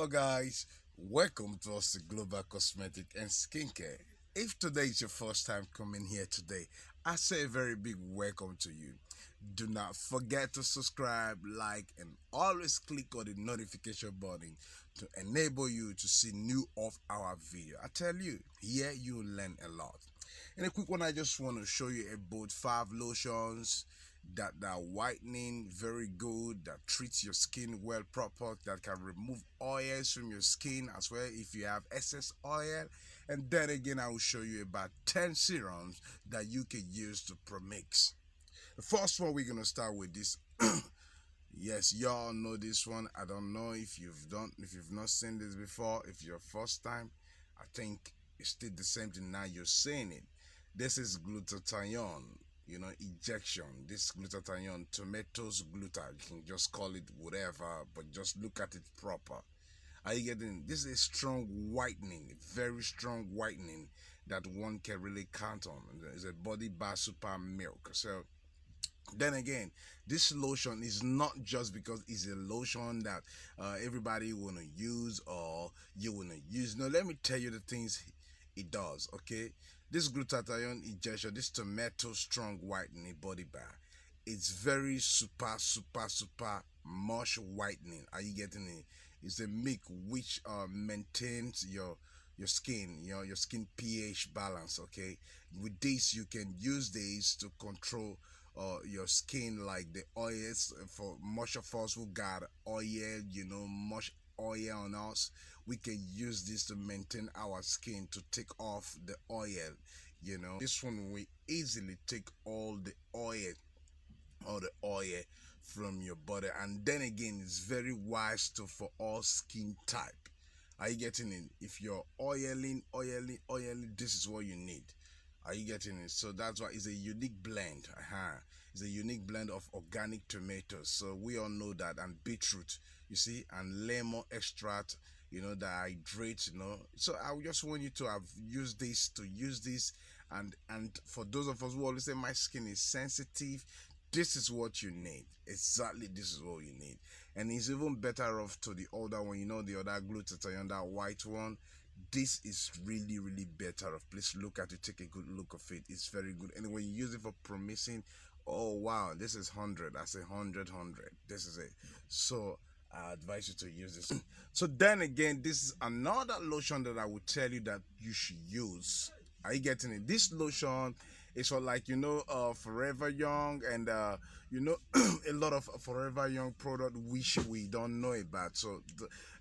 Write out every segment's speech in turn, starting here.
Hello guys, welcome to us Global Cosmetic and Skincare. If today is your first time coming here today, I say a very big welcome to you. Do not forget to subscribe, like, and always click on the notification button to enable you to see new of our video. I tell you, here you will learn a lot. In a quick one, I just want to show you about 5 lotions that whitening very good, that treats your skin well proper, that can remove oils from your skin as well if you have excess oil. And then again, I will show you about 10 serums that you can use to premix. The first one, we're gonna start with this. Yes, y'all know this one. I don't know if you've not seen this before. If your first time, I think it's still the same thing. Now you're seeing it. This is glutathione, injection. This glutathione, tomatoes gluta. You can just call it whatever, but just look at it proper. Are you getting? This is a strong whitening, very strong whitening that one can really count on. It's a body bar super milk. So then again, this lotion is not just because it's a lotion that everybody want to use or you want to use. No, let me tell you the things it does. Okay, this glutathione injection, this tomato strong whitening body bar, it's very super much whitening. Are you getting it? It's a milk which maintains your skin, your skin pH balance. Okay, with this you can use this to control your skin, like the oils. For much of us who got oil, much oil on us, we can use this to maintain our skin, to take off the oil. This one will easily take all the oil from your body. And then again, it's very wise to for all skin type. Are you getting it? If you're oiling, this is what you need. Are you getting it? So that's why it's a unique blend. It's a unique blend of organic tomatoes. So we all know that, and beetroot, you see, and lemon extract, that hydrates, So I just want you to use this, and for those of us who always say my skin is sensitive, this is what you need. Exactly, this is what you need. And it's even better off to the other one, the other glutathione, that white one. This is really better off. Please look at it, take a good look of it. It's very good. And when you use it for promising, oh wow, this is 100. I say 100. This is it. So I advise you to use this. So then again, this is another lotion that I would tell you that you should use. Are you getting it? This lotion is for, like, Forever Young, and a lot of Forever Young product which we don't know about. So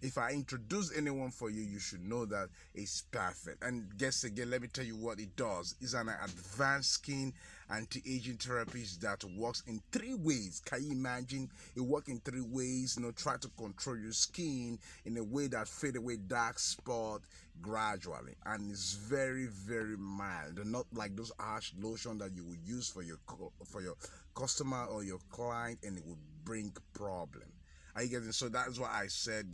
if I introduce anyone for you, you should know that it's perfect. And guess again, let me tell you what it does. It's an advanced skin anti-aging therapist that works in 3 ways. Can you imagine? It works in 3 ways. Try to control your skin in a way that fade away dark spot gradually, and it's very mild. Not like those harsh lotion that you would use for your customer or your client, and it would bring problem. Are you getting? So that's why I said,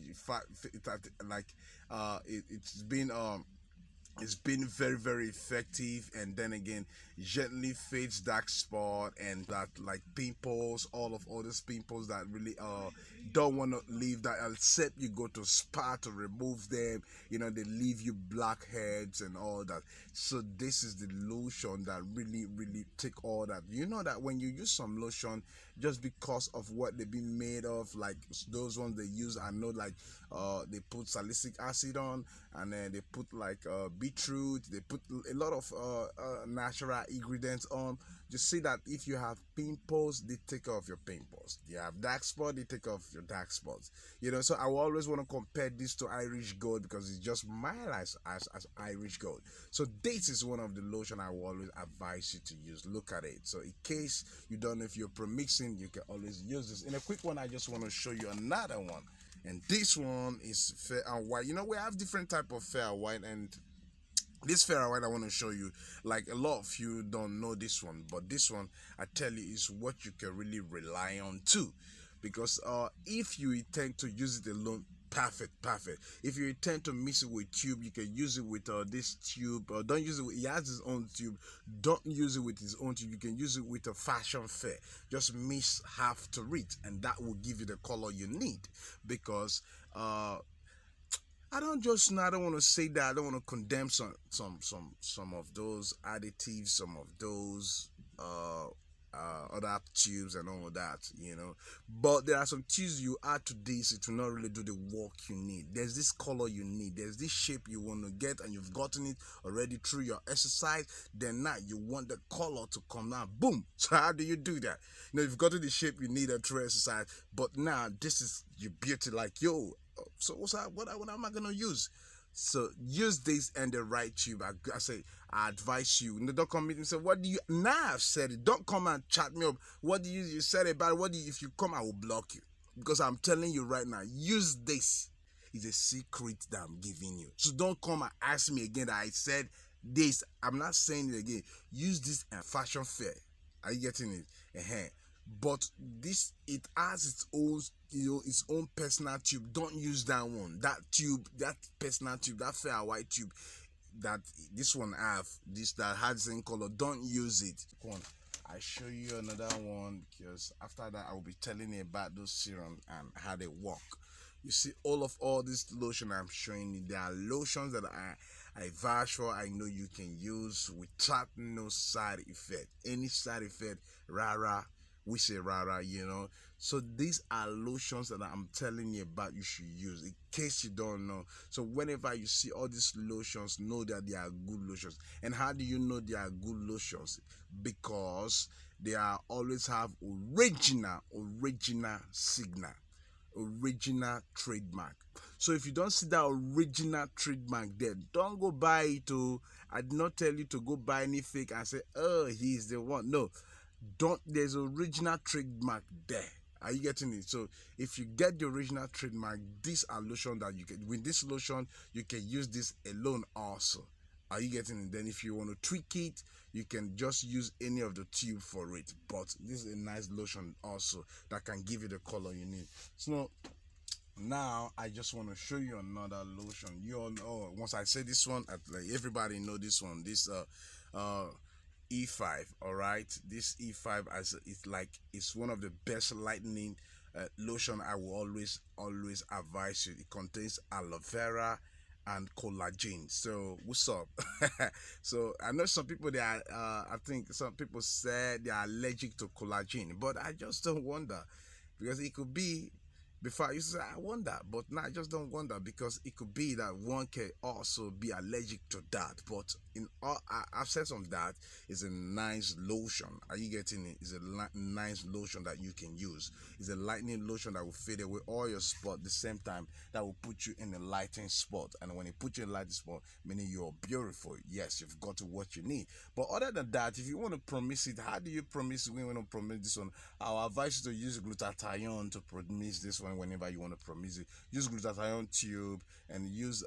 it's been very effective. And then again, gently fades dark spot and that, like, pimples, all these pimples that really don't want to leave that, except you go to spa to remove them. They leave you blackheads and all that. So this is the lotion that really take all that. That when you use some lotion, just because of what they've been made of, like those ones they use, I know, like they put salicylic acid on, and then they put like beetroot, they put a lot of natural ingredients on. You see that if you have pimples, they take off your pimples. You have dark spot, they take off your dark spots. So I will always want to compare this to Irish Gold, because it's just mild as Irish Gold. So this is one of the lotion I will always advise you to use. Look at it. So in case you don't know if you're premixing, you can always use this. In a quick one, I just want to show you another one. And this one is fair and white. We have different type of fair and white, and this fair and white I want to show you, like, a lot of you don't know this one, but this one, I tell you, is what you can really rely on too. Because if you intend to use it alone, perfect. If you intend to mix it with tube, you can use it with this tube. Don't use it with, he has his own tube. Don't use it with his own tube. You can use it with a fashion fair. Just mix half to it, and that will give you the color you need. Because I don't want to say that. I don't want to condemn some of those additives, some of those other tubes and all of that, but there are some tubes you add to this, it will not really do the work you need. There's this color you need, there's this shape you want to get, and you've gotten it already through your exercise. Then now you want the color to come out, boom. So how do you do that? You've gotten the shape you need through exercise, but now this is your beauty, like, yo, so what am I gonna use? So use this and the right tube. I say I advise you. Don't come and say, what do you now? I've said it. Don't come and chat me up. What do you said about it? What do you, if you come, I will block you. Because I'm telling you right now, use this. It's a secret that I'm giving you. So don't come and ask me again that I said this. I'm not saying it again. Use this at fashion fair. Are you getting it? But this, it has its own, its own personal tube. Don't use that one. That tube, that personal tube, that fair white tube that this one have, this that has the same color. Don't use it. Come on, I show you another one, because after that I will be telling you about those serums and how they work. You see, all this lotion I'm showing you, there are lotions that I vouch for. I know you can use without no side effect. Any side effect, rara, we say rara, So these are lotions that I'm telling you about, you should use in case you don't know. So whenever you see all these lotions, know that they are good lotions. And how do you know they are good lotions? Because they are always have original signal, original trademark. So if you don't see that original trademark there, don't go buy it. I did not tell you to go buy any fake and say, oh, he's the one. No, don't. There's original trademark there. Are you getting it? So if you get the original trademark, these are lotion that you can, with this lotion you can use this alone also. Are you getting it? Then if you want to tweak it, you can just use any of the tube for it. But this is a nice lotion also that can give you the color you need. So now I just want to show you another lotion. You all know, once I say this one, like everybody know this one. This E5. All right, this E5 as it's one of the best lightening lotion. I will always advise you. It contains aloe vera and collagen. So what's up? So I know some people, they are I think some people said they are allergic to collagen, but I just don't wonder, because it could be, before I used to say I wonder, but now I just don't wonder, because it could be that one can also be allergic to that. But in all absence of that, is a nice lotion. Are you getting it? It's a nice lotion that you can use. It's a lightening lotion that will fade away all your spot at the same time, that will put you in a lighting spot. And when it put you in a lighting spot, meaning you're beautiful, yes, you've got to what you need. But other than that, if you want to promise it, how do you promise it? We want to promise this one. I'll advise you to use glutathione to promise this one. Whenever you want to promise it, use glutathione tube, and use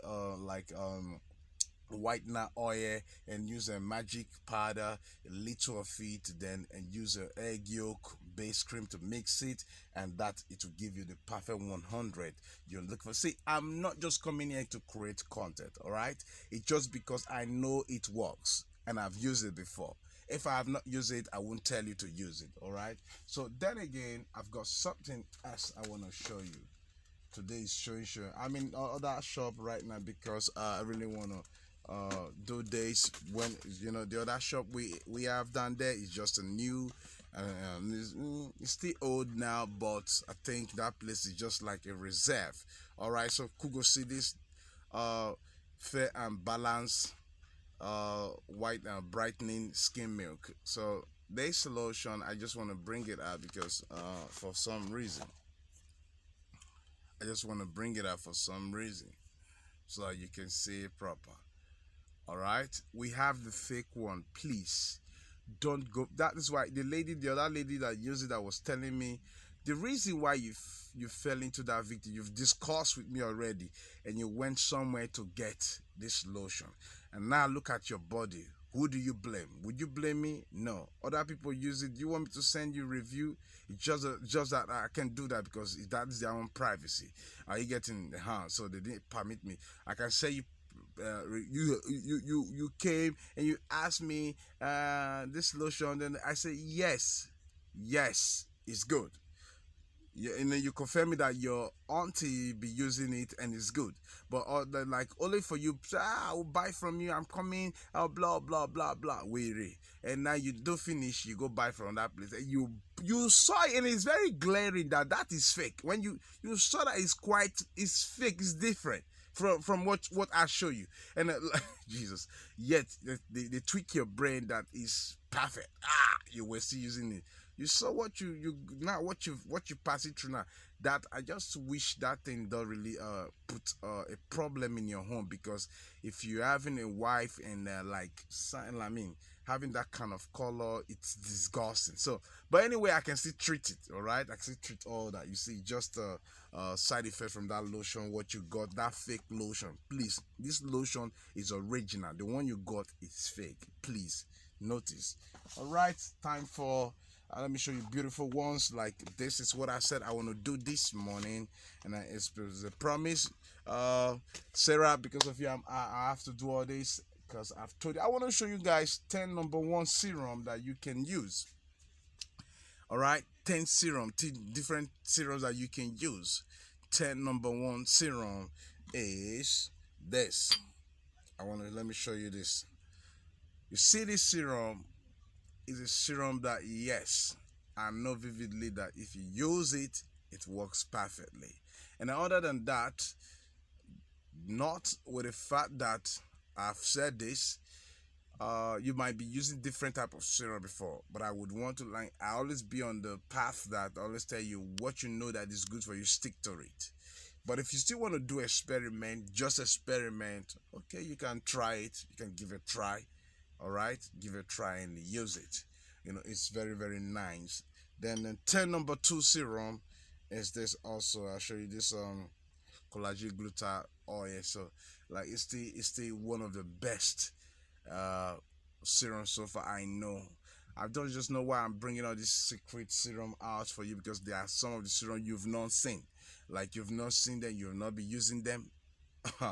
whitener oil, and use a magic powder, a little of it, then and use an egg yolk base cream to mix it, and that it will give you the perfect 100 you look for. See, I'm not just coming here to create content, all right? It's just because I know it works and I've used it before. If I have not used it, I won't tell you to use it, all right? So then again, I've got something else I want to show you. Today is showing. I'm in other shop right now, because I really want to do this. When the other shop we have done there is just a new, it's still old now, but I think that place is just like a reserve. All right, so could go see this fair and balanced white and brightening skin milk. So this lotion, I just want to bring it out because for some reason so you can see it proper. All right, we have the fake one. Please don't go. That is why the other lady that used it, that was telling me the reason why you fell into that victim. You've discussed with me already, and you went somewhere to get this lotion, and now look at your body. Who do you blame? Would you blame me? No. Other people use it. You want me to send you review? It's just that I can't do that, because that is their own privacy. Are you getting the hand? So they didn't permit me. I can say you came and you asked me this lotion, then I say yes, it's good. you confirm me that your auntie be using it and it's good, but like only for you, I'll buy from you, I'm coming, blah blah blah blah, weary, and now you do finish, you go buy from that place, and you saw it and it's very glaring that that is fake. When you saw that it's fake, it's different from what I show you, and Jesus, yet they tweak your brain that is perfect. You were still using it. You saw what you now what you pass it through now. That I just wish that thing don't really put a problem in your home, because if you're having a wife and like something, I mean, having that kind of color, it's disgusting. So but anyway, I can still treat it, all right. I can still treat all that. You see, just side effect from that lotion, what you got, that fake lotion. Please, this lotion is original, the one you got is fake. Please notice. All right, time for let me show you beautiful ones. Like, this is what I said I want to do this morning, and it's a promise. Sarah, because of you, I have to do all this, because I've told you I want to show you guys 10 number one serum that you can use. All right, 10 different serums that you can use. 10 number one serum is this. Let me show you this. You see, this serum is a serum that, yes, I know vividly that if you use it, it works perfectly. And other than that, not with the fact that I've said this, you might be using different type of serum before, but I would want to, like, I always be on the path that I always tell you what you know that is good for you, stick to it. But if you still want to do experiment, just experiment, okay, you can try it, you can give it a try. All right, give it a try and use it. It's very, very nice. Then 10 number 2 serum is this also. I'll show you this collagen glutathione oil. So like, it's the one of the best serum so far I know. I don't just know why I'm bringing all this secret serum out for you, because there are some of the serum you've not seen. Like, you've not seen them, you'll not be using them.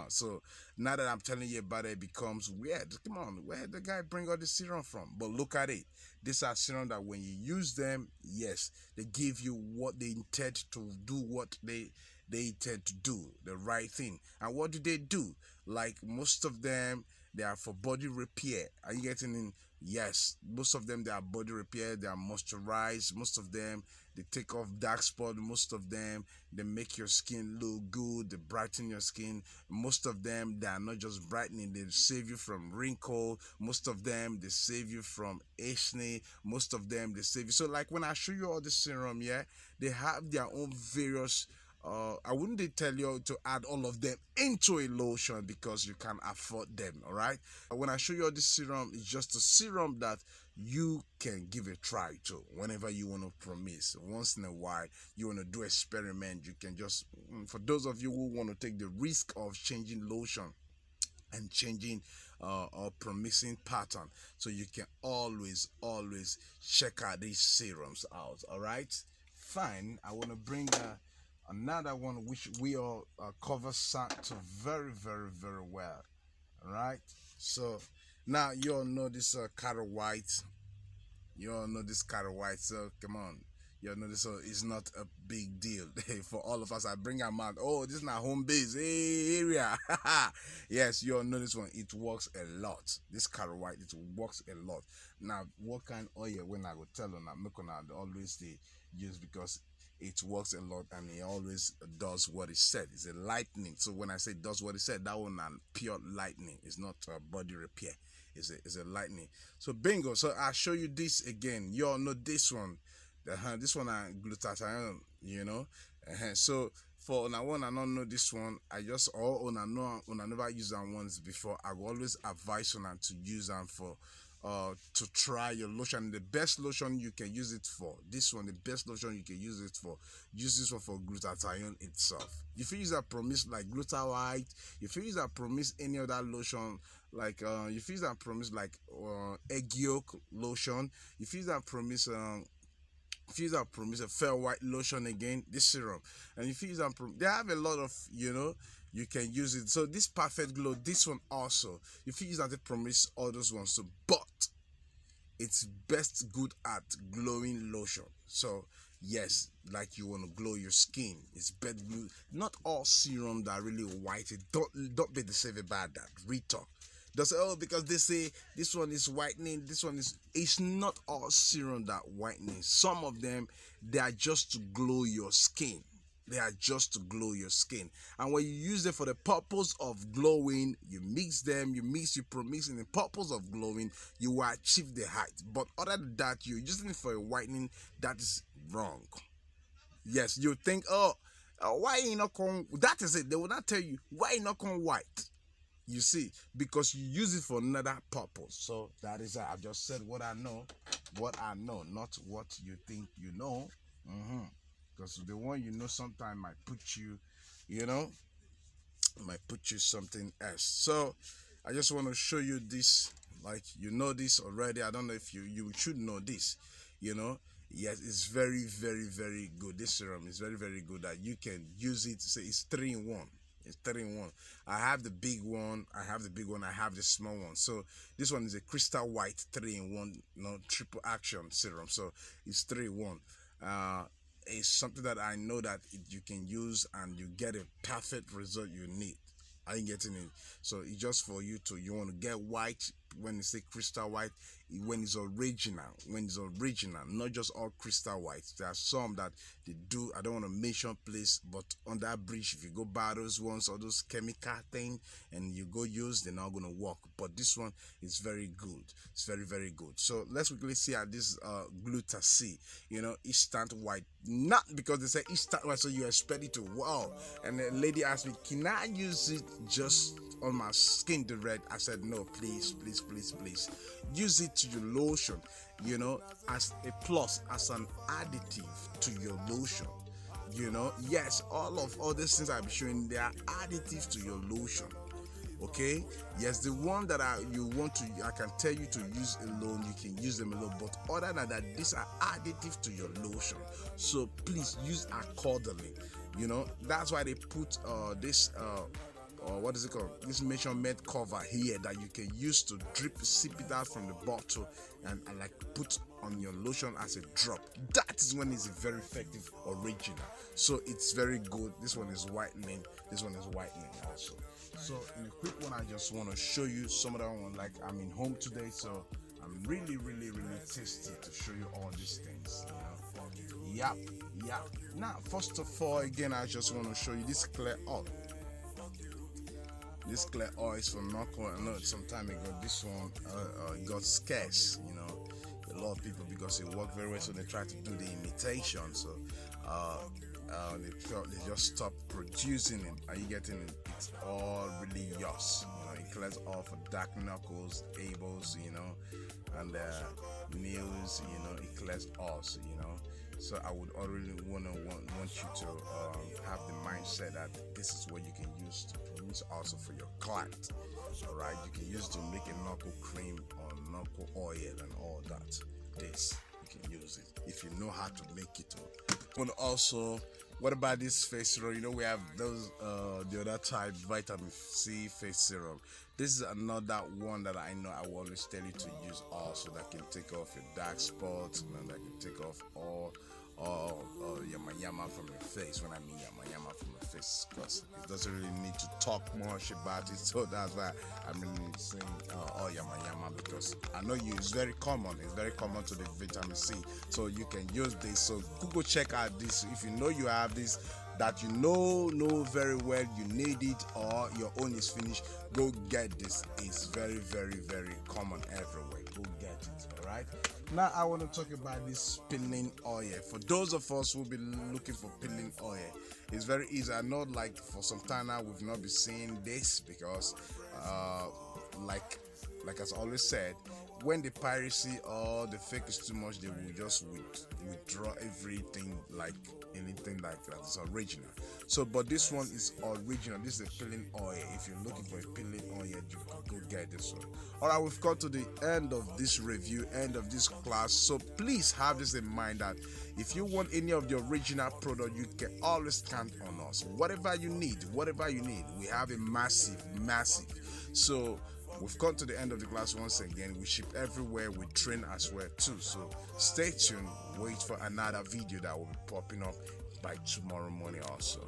So now that I'm telling you about it, it becomes weird. Come on, where did the guy bring all this serum from? But look at it. These are serum that when you use them, yes, they give you what they intend to do, what they intend to do, the right thing. And what do they do? Like, most of them, they are for body repair. Are you getting in? Yes, most of them, they are body repair, they are moisturized. Most of them, they take off dark spot. Most of them, they make your skin look good, they brighten your skin. Most of them, they are not just brightening, they save you from wrinkle. Most of them, they save you from acne. Most of them, they save you. So like, when I show you all the serum, yeah, they have their own various I wouldn't tell you to add all of them into a lotion, because you can afford them. All right, when I show you all this serum, it's just a serum that you can give a try to whenever you want to promise. Once in a while, you want to do experiment, you can just, for those of you who want to take the risk of changing lotion and changing or promising pattern, so you can always check out these serums out. All right, fine. I want to bring another one which we all cover to very, very, very well. All right, so now you all know this carrot white. You all know this carrot white, so come on. You all know this, so it's not a big deal for all of us. I bring them out. Oh, this is not home base area. Yes, you all know this one. It works a lot. This carrot white, it works a lot. Now, what kind of oil when I go tell them, I'm not gonna always they use, because it works a lot and it always does what it said. It's a lightening. So when I say does what it said, that one and pure lightening. It's not body repair. It's a lightening. So bingo. So I'll show you this again. You all know this one. This one glutathione. So for now one, I don't know this one. I just all I know when I never used them once before. I will always advise on to use them for to try your lotion. The best lotion you can use it for, this one, the best lotion you can use it for, use this one for glutathione itself. If you use that promise like Glutathione, if you use that promise any other lotion, like if you use that promise like egg yolk lotion, if you use that promise if you use that promise a fair white lotion, again this serum, and if you use that they have a lot of, you can use it. So this perfect glow, this one also, if you use that, they promise all those ones. So but it's best good at glowing lotion. So Yes, like you want to glow your skin. It's better. Not all serum that really white it. Don't be deceived about that. Retalk. They say, oh, because they say this one is whitening, this one is. It's not all serum that whitening. Some of them, they are just to glow your skin. They are just to glow your skin. And when you use them for the purpose of glowing, you mix them, you pro-mix in the purpose of glowing, you will achieve the height. But other than that, you're using it for a whitening, that is wrong. Yes, you think, oh, why you not come? That is it. They will not tell you why you not come white. You see, because you use it for another purpose. So that is, I've just said what I know, not what you think you know. Because the one you know sometimes might put you, you know, might put you something else. So I just want to show you this. Like, you know this already. I don't know if you should know this. You know, yes, it's very, very, very good. This serum is very, very good that you can use it. Say it's 3 in 1. It's 3 in 1. I have the big one. I have the small one. So this one is a crystal white 3 in 1, triple action serum. So it's 3 in 1. It's something that I know that you can use and you get a perfect result you need. I ain't getting it. So it's just for you want to get white. When you say crystal white, when it's original, not just all crystal whites. There are some that they do. I don't want to mention place, but on that bridge, if you go buy those ones or those chemical thing and you go use, they're not gonna work. But this one is very good. It's very, very good. So let's quickly see at this Glutathione. Instant white. Not because they say instant white, so you expect it to wow. And the lady asked me, can I use it just on my skin to red? I said no, please, please, please, please. Use it to your lotion, as a plus, as an additive to your lotion. Yes, all these things I'll be showing, they are additives to your lotion. Okay, yes, the one that I can tell you to use alone, you can use them alone, but other than that, these are additives to your lotion, so please use accordingly. That's why they put this what is it called, this measurement cover here that you can use to sip it out from the bottle and like put on your lotion as a drop. That is when it's very effective, original. So it's very good. This one is whitening. This one is whitening also. So in a quick one, I just want to show you some of that one. Like, I'm in home today, so I'm really, really, really tasty to show you all these things. Yep. Now, first of all, again, I just want to show you this clear oil. This clear oil is from Norco. I know some time ago this one got scarce. A lot of people, because it worked very well, so they tried to do the imitation. So they just stopped producing it. Are you getting it? It's all really yours. It clears all for dark knuckles, elbows, and nails. It clears all. So I would already want you to have the mindset that this is what you can use to produce also for your client. All right, you can use to make a knuckle cream or knuckle oil and all that. This you can use it if you know how to make it. But also, what about this face serum? We have those the other type, vitamin C face serum. This is another one that I know I will always tell you to use also, that can take off your dark spots, that can take off all yama from your face. When I mean yama from your face, because it doesn't really need to talk much about it. So that's why I'm really saying all yama, because I know it's very common. It's very common to the vitamin C. So you can use this. So Google, check out this. If you know you have this, that you know very well, you need it, or your own is finished, go get this. It's very, very, very common everywhere. Go get it. All right. Now I want to talk about this peeling oil. For those of us who be looking for peeling oil, it's very easy. I know, like, for some time now we've not been seeing this because like as I always said, when the piracy or the fake is too much, they will just withdraw everything, like anything like that. It's original. So, but this one is original. This is a peeling oil. If you're looking for a peeling oil, you can go get this one. All right, we've got to the end of this review, end of this class. So please have this in mind, that if you want any of the original product, you can always count on us. Whatever you need, we have a massive. So we've come to the end of the class once again. We ship everywhere. We train as well too. So stay tuned. wait for another video that will be popping up by tomorrow morning also.